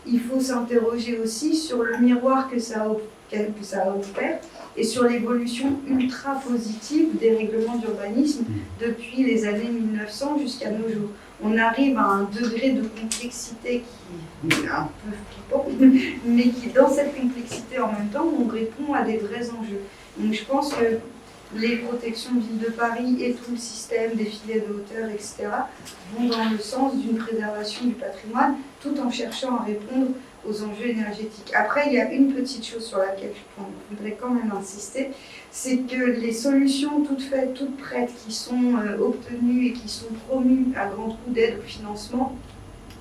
il faut s'interroger aussi sur le miroir que ça a offert et sur l'évolution ultra positive des règlements d'urbanisme depuis les années 1900 jusqu'à nos jours. On arrive à un degré de complexité qui est un peu flippant, mais qui, dans cette complexité en même temps, on répond à des vrais enjeux. Donc je pense que les protections de Ville de Paris et tout le système des filets de hauteur, etc., vont dans le sens d'une préservation du patrimoine, tout en cherchant à répondre aux enjeux énergétiques. Après, il y a une petite chose sur laquelle je voudrais quand même insister, c'est que les solutions toutes faites, toutes prêtes, qui sont obtenues et qui sont promues à grands coups d'aide au financement,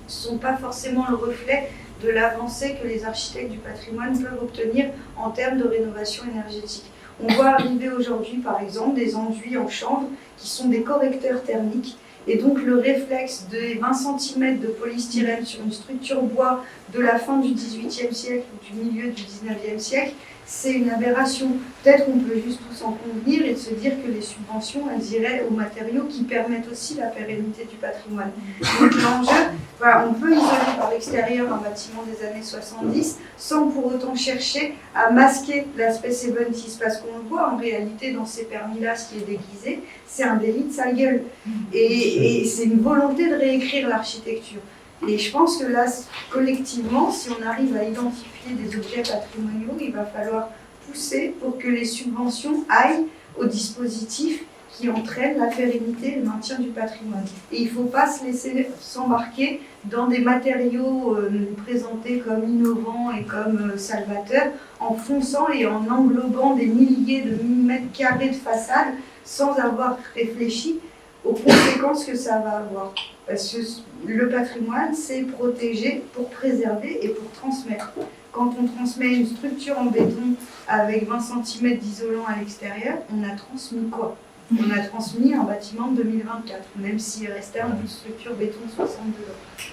ne sont pas forcément le reflet de l'avancée que les architectes du patrimoine peuvent obtenir en termes de rénovation énergétique. On voit arriver aujourd'hui, par exemple, des enduits en chanvre qui sont des correcteurs thermiques. Et donc le réflexe des 20 cm de polystyrène sur une structure bois de la fin du XVIIIe siècle ou du milieu du XIXe siècle, c'est une aberration. Peut-être qu'on peut juste tous en convenir et de se dire que les subventions, elles iraient aux matériaux qui permettent aussi la pérennité du patrimoine. Donc l'enjeu, voilà, on peut isoler par l'extérieur un bâtiment des années 70 sans pour autant chercher à masquer l'aspect 70s, parce qu'on le voit en réalité dans ces permis-là, ce qui est déguisé, c'est un délit de sale gueule. Et c'est une volonté de réécrire l'architecture. Et je pense que là, collectivement, si on arrive à identifier des objets patrimoniaux, il va falloir pousser pour que les subventions aillent aux dispositifs qui entraînent la pérennité et le maintien du patrimoine. Et il ne faut pas se laisser s'embarquer dans des matériaux présentés comme innovants et comme salvateurs, en fonçant et en englobant des milliers de millimètres carrés de façade sans avoir réfléchi aux conséquences que ça va avoir. Parce que le patrimoine, c'est protéger pour préserver et pour transmettre. Quand on transmet une structure en béton avec 20 cm d'isolant à l'extérieur, on a transmis quoi? On a transmis un bâtiment de 2024, même s'il restait un bout de structure béton 62 ans.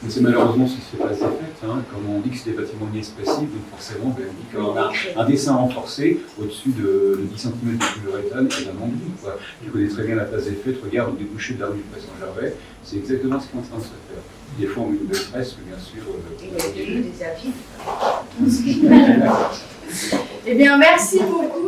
Mais c'est malheureusement ce qui se fait pas assez fait. Comme on dit que c'est des bâtiments inexpressifs, donc forcément, on dit qu'on a un dessin renforcé au-dessus de 10 cm de polyuréthane et d'un manque de quoi. Tu connais très bien la place des fêtes, regarde au débouché de la rue du Président Gervais, c'est exactement ce qui est en train de se faire. Des fois, on met une belle fresque, bien sûr. Il y a eu des avis. Eh bien, merci beaucoup.